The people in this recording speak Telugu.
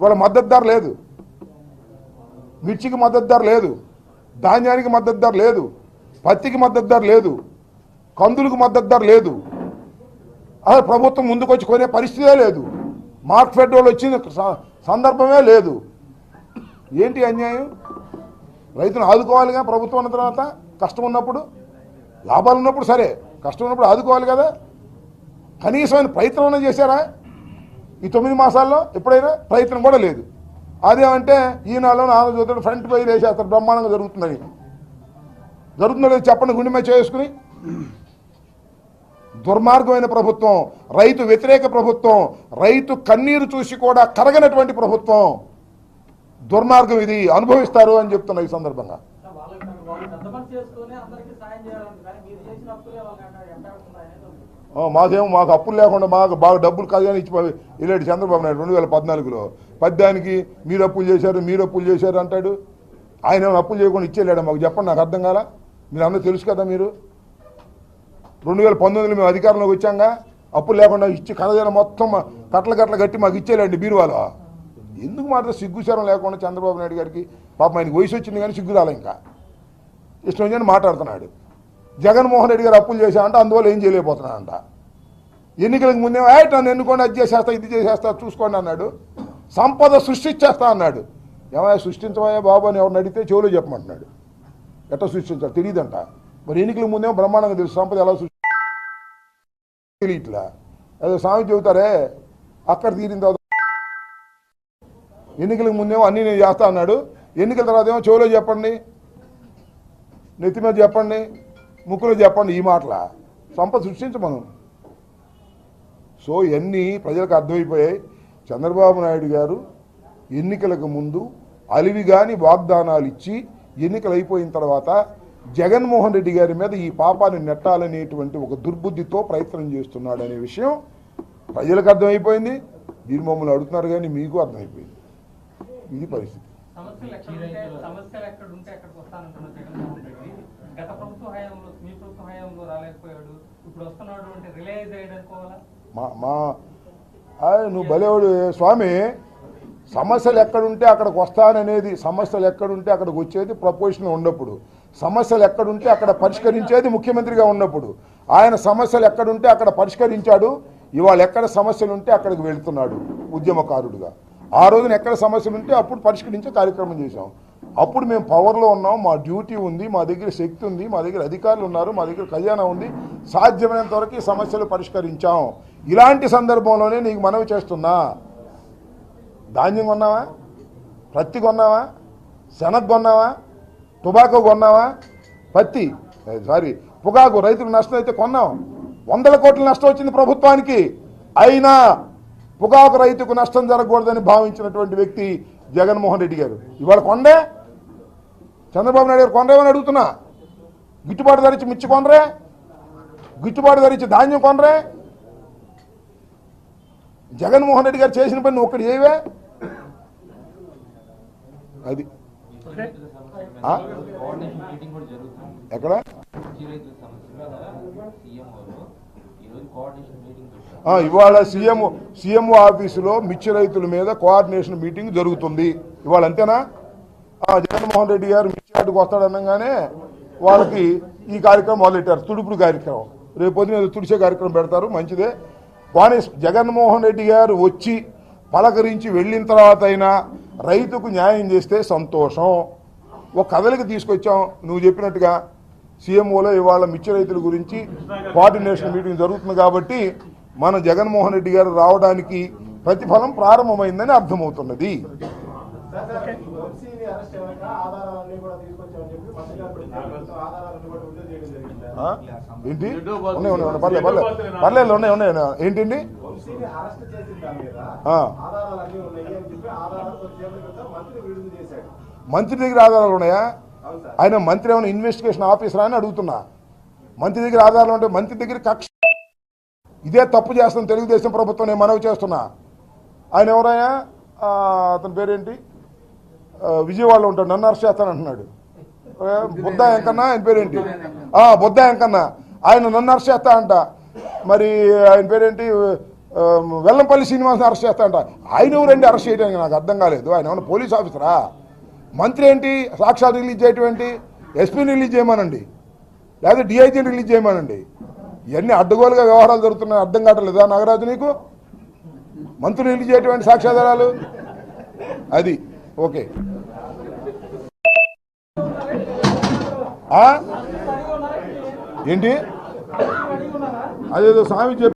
వాళ్ళ మద్దతు ధర లేదు, మిర్చికి మద్దతు ధర లేదు, ధాన్యానికి మద్దతు ధర లేదు, పత్తికి మద్దతు ధర లేదు, కందులకు మద్దతు ధర లేదు. అసలు ప్రభుత్వం ముందుకొచ్చి కొనే పరిస్థితే లేదు. మార్కెట్ వాళ్ళు వచ్చిన సందర్భమే లేదు. ఏంటి అన్యాయం? రైతును ఆదుకోవాలిగా ప్రభుత్వం అన్న తర్వాత. కష్టం ఉన్నప్పుడు, లాభాలు ఉన్నప్పుడు సరే, కష్టం ఉన్నప్పుడు ఆదుకోవాలి కదా. కనీసమైన ప్రయత్నం చేశారా ఈ 9 మాసాల్లో? ఎప్పుడైనా ప్రయత్నం కూడా లేదు. అదేమంటే ఈనాడులో ఆంధ్రజ్యోతిలో ఫ్రంట్ పేజ్ వేసేస్తారు బ్రహ్మాండంగా జరుగుతుందని. జరుగుతుందో లేదు చెప్పండి గుండె మీద చేసుకుని. దుర్మార్గమైన ప్రభుత్వం, రైతు వ్యతిరేక ప్రభుత్వం, రైతు కన్నీరు చూసి కూడా కరగనటువంటి ప్రభుత్వం. దుర్మార్గం ఇది, అనుభవిస్తారు అని చెప్తున్నా ఈ సందర్భంగా. మాకు అప్పులు లేకుండా మాకు బాగా డబ్బులు ఖజానా ఇచ్చి వెళ్ళాడు చంద్రబాబు నాయుడు 2014లో. పద్యానికి మీరు అప్పులు చేశారు అంటాడు. ఆయన అప్పులు చేయకుండా ఇచ్చేళ్ళాడు. మాకు చెప్పండి, నాకు అర్థం కాలా. మీరు అందరూ తెలుసు కదా. మీరు 2019లో మేము అధికారంలోకి వచ్చాక అప్పులు లేకుండా ఇచ్చి ఖజానా మొత్తం కట్టలు కట్టి మాకు ఇచ్చేళ్ళండి బీరువాలో. ఎందుకు మాట సిగ్గుచారం లేకుండా చంద్రబాబు నాయుడు గారికి? పాపం ఆయనకి వయసు వచ్చింది కానీ సిగ్గు రాలే, ఇంకా ఇష్టం వచ్చి మాట్లాడుతున్నాడు. జగన్మోహన్ రెడ్డి గారు అప్పులు చేశామంటే అందువల్ల ఏం చేయలేకపోతున్నాడంట. ఎన్నికలకు ముందే నన్ను ఎన్నుకోండి, అది చేసేస్తా ఇది చేసేస్తా చూసుకోండి అన్నాడు. సంపద సృష్టించేస్తా అన్నాడు. ఏమైనా సృష్టించవా బాబు అని ఎవరిని అడిగితే చెవులో చెప్పమంటున్నాడు. ఎట్లా సృష్టించాలి తెలియదంట. మరి ఎన్నికల ముందేమో బ్రహ్మాండంగా తెలుసు సంపద ఎలా తెలియట్లా. అదే స్వామి చెబుతారే అక్కడ తీరిన తర్వాత ఎన్నికలకు ముందేమో అన్నీ నేను చేస్తా అన్నాడు. ఎన్నికల తర్వాత ఏమో చెవులో చెప్పండి, నెత్తి మీద చెప్పండి, ముక్కులో చెప్పండి. ఈ మాటల సంపద సృష్టించమను. సో ఇవన్నీ ప్రజలకు అర్థమైపోయాయి. చంద్రబాబు నాయుడు గారు ఎన్నికలకు ముందు అలివి కాని వాగ్దానాలు ఇచ్చి ఎన్నికలు అయిపోయిన తర్వాత జగన్మోహన్ రెడ్డి గారి మీద ఈ పాపాన్ని నెట్టాలనేటువంటి ఒక దుర్బుద్ధితో ప్రయత్నం చేస్తున్నాడు అనే విషయం ప్రజలకు అర్థమైపోయింది. మీరు మమ్మల్ని అడుగుతున్నారు కానీ మీకు అర్థమైపోయింది. ఇది పరిస్థితి. నువ్వు భలేవాడు స్వామి. సమస్యలు ఎక్కడుంటే అక్కడికి వస్తాననేది, సమస్యలు ఎక్కడుంటే అక్కడికి వచ్చేది ప్రపోజిషన్ ఉన్నప్పుడు, సమస్యలు ఎక్కడుంటే అక్కడ పరిష్కరించేది ముఖ్యమంత్రిగా ఉన్నప్పుడు. ఆయన సమస్యలు ఎక్కడుంటే అక్కడ పరిష్కరించాడు. ఇవాళ ఎక్కడ సమస్యలు ఉంటే అక్కడికి వెళ్తున్నాడు ఉద్యమకారుడుగా. ఆ రోజున ఎక్కడ సమస్యలు ఉంటే అప్పుడు పరిష్కరించే కార్యక్రమం చేశాం. అప్పుడు మేము పవర్లో ఉన్నాం, మా డ్యూటీ ఉంది, మా దగ్గర శక్తి ఉంది, మా దగ్గర అధికారులు ఉన్నారు, మా దగ్గర ఖజానా ఉంది. సాధ్యమైనంత వరకు ఈ సమస్యలు పరిష్కరించాం. ఇలాంటి సందర్భంలోనే నీకు మనవి చేస్తున్నా, ధాన్యం కొన్నావా, పత్తి కొన్నావా, శనగ కొన్నావా, టొబాకో కొన్నావా, పొగాకు రైతులకు నష్టం అయితే కొన్నాం. 100 కోట్ల నష్టం వచ్చింది ప్రభుత్వానికి. అయినా పొగాకు రైతుకు నష్టం జరగకూడదని భావించినటువంటి వ్యక్తి జగన్మోహన్ రెడ్డి గారు. ఇవాళ కొండే చంద్రబాబు నాయుడు గారు కొండేమని అడుగుతున్నా. గిట్టుబాటు ధరించి మిర్చి కొనరే, గిట్టుబాటు ధరించి ధాన్యం కొనరే. జగన్మోహన్ రెడ్డి గారు చేసిన పని నువ్వు ఒక్కటి చేయవే. అది ఎక్కడ ఇవాళ సీఎంఓ ఆఫీసులో మిర్చి రైతుల మీద కోఆర్డినేషన్ మీటింగ్ జరుగుతుంది ఇవాళ. అంతేనా? జగన్మోహన్ రెడ్డి గారు మిర్చి ఆటకు వస్తాడనగానే వాళ్ళకి ఈ కార్యక్రమం మొదలెట్టారు, తుడుపుడు కార్యక్రమం. రేపు పొద్దున తుడిచే కార్యక్రమం పెడతారు, మంచిదే. కానీ జగన్మోహన్ రెడ్డి గారు వచ్చి పలకరించి వెళ్ళిన తర్వాత అయినా రైతుకు న్యాయం చేస్తే సంతోషం. ఒక కథలకి తీసుకొచ్చాం నువ్వు చెప్పినట్టుగా. సీఎంఓలో ఇవాళ మిర్చి రైతుల గురించి కోఆర్డినేషన్ మీటింగ్ జరుగుతుంది కాబట్టి మన జగన్మోహన్ రెడ్డి గారు రావడానికి ప్రతిఫలం ప్రారంభమైందని అర్థమవుతున్నది. ఏంటి పర్లేదు ఉన్నాయి ఏంటండి? మంత్రి దగ్గర ఆధారాలు ఉన్నాయా? ఆయన మంత్రి ఏమైనా ఇన్వెస్టిగేషన్ ఆఫీసరా అని అడుగుతున్నా. మంత్రి దగ్గర ఆధారాలు ఉంటే మంత్రి దగ్గర కక్ష ఇదే తప్పు చేస్తాను తెలుగుదేశం ప్రభుత్వం నేను మనవి చేస్తున్నా. ఆయన ఎవరైనా అతని పేరేంటి, విజయవాడలో ఉంటాడు, నన్ను అరెస్ట్ చేస్తాను అంటున్నాడు. బుద్ధ వెంకన్న ఆయన పేరేంటి, బుద్ధ వెంకన్న ఆయన నన్ను అరెస్ట్ చేస్తా అంట. మరి ఆయన పేరేంటి, వెల్లంపల్లి శ్రీనివాస్ని అరెస్ట్ చేస్తాడంట. ఆయన ఎవరండి అరెస్ట్ చేయడానికి? నాకు అర్థం కాలేదు. ఆయన ఏమన్నా పోలీస్ ఆఫీసరా? మంత్రి ఏంటి సాక్ష్యాలు రిలీజ్ చేయటం ఏంటి? ఎస్పీని రిలీజ్ చేయమనండి, లేదా డిఐజీని రిలీజ్ చేయమనండి. ఇవన్నీ అడ్డగోలుగా వ్యవహారాలు జరుగుతున్నాయి. అర్థం కావట్లేదా నాగరాజు నీకు? మంత్రులు రిలీజ్ చేయటువంటి సాక్ష్యాధారాలు అది ఓకే. ఏంటి అదేదో స్వామి